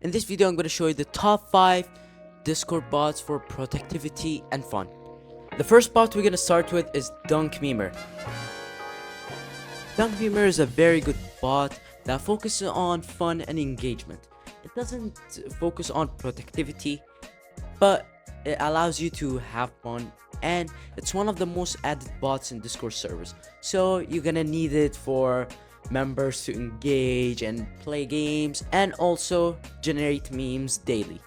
In this video, I'm going to show you the top 5 Discord bots for productivity and fun. The first bot we're going to start with is Dunk Memer. Dunk Memer is a very good bot that focuses on fun and engagement. It doesn't focus on productivity, but it allows you to have fun, and it's one of the most added bots in Discord servers. So you're gonna need it for members to engage and play games and also generate memes daily.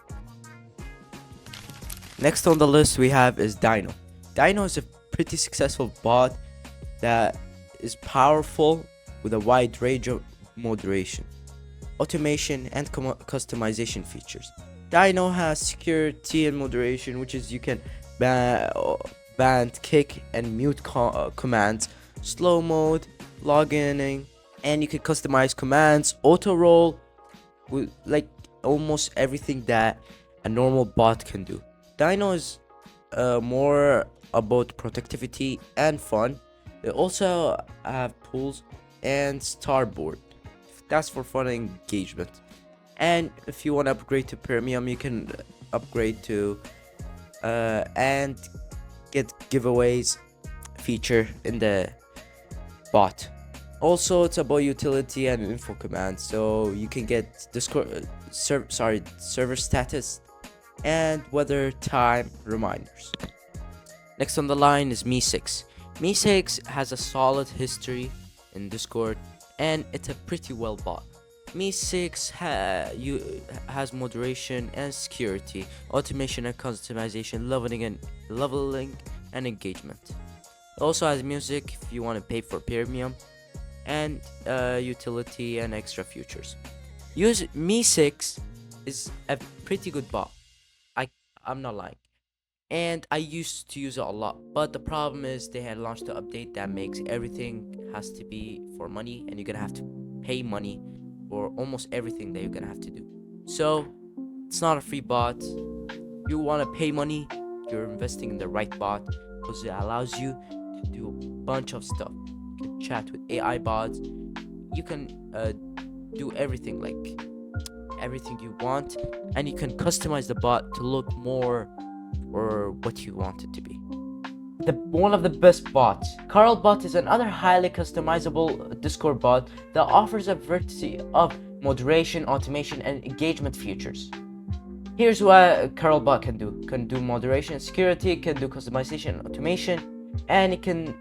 Next on the list we have is Dino. Dino is a pretty successful bot that is powerful with a wide range of moderation, automation and customization features. Dino has security and moderation, which is you can ban, kick and mute commands, slow mode, logging, and you can customize commands, auto roll, with like almost everything that a normal bot can do. Dino is more about productivity and fun. They also have pools and starboard. That's for fun and engagement. And if you want to upgrade to premium, you can upgrade to and get giveaways feature in the bot. Also, it's about utility and info commands, so you can get Discord server status and weather time reminders. Next on the line is Me6. Me6 has a solid history in Discord, and it's a pretty well bot. Me6 has moderation and security, automation and customization, leveling and engagement. It also has music if you want to pay for premium, and utility and extra features. Me6 is a pretty good bot. I'm not lying. And I used to use it a lot, but the problem is they had launched an update that makes everything has to be for money, and you're gonna have to pay money for almost everything that you're gonna have to do. So it's not a free bot. You want to pay money, you're investing in the right bot because it allows you to do a bunch of stuff. You can chat with AI bots, you can do everything, like everything you want, and you can customize the bot to look more or what you want it to be. One of the best bots, Carl Bot, is another highly customizable Discord bot that offers a variety of moderation, automation, and engagement features. Here's what Carl Bot can do. Can do moderation, security, can do customization, automation, and it can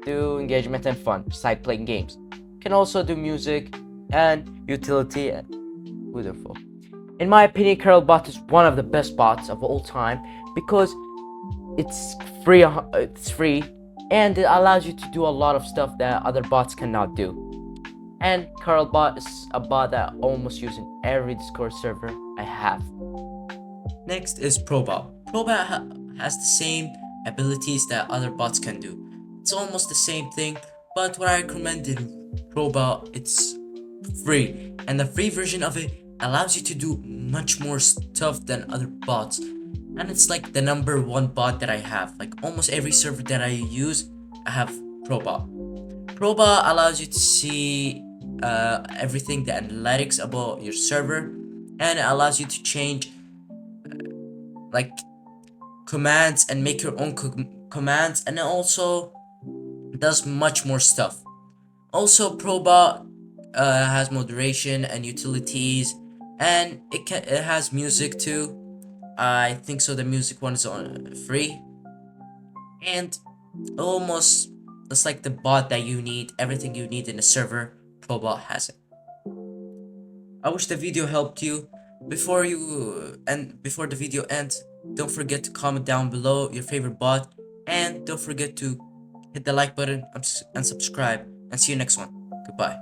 do engagement and fun, side playing games. Can also do music and utility and wonderful. In my opinion, Carl Bot is one of the best bots of all time because it's free, and it allows you to do a lot of stuff that other bots cannot do. And Carl Bot is a bot that I almost use in every Discord server I have. Next is Probot. Probot has the same abilities that other bots can do. It's almost the same thing, but what I recommend in Probot, it's free, and the free version of it allows you to do much more stuff than other bots, and it's like the number one bot that I have. Like almost every server that I use, I have Probot. Probot allows you to see everything, the analytics about your server, and it allows you to change like commands and make your own commands, and it also does much more stuff. Also, Probot has moderation and utilities, and it has music too. I think so. The music one is on free, and almost it's like the bot that you need. Everything you need in a server, Probot has it. I wish the video helped you. Before the video ends, don't forget to comment down below your favorite bot, and don't forget to hit the like button and subscribe. And see you next one. Goodbye.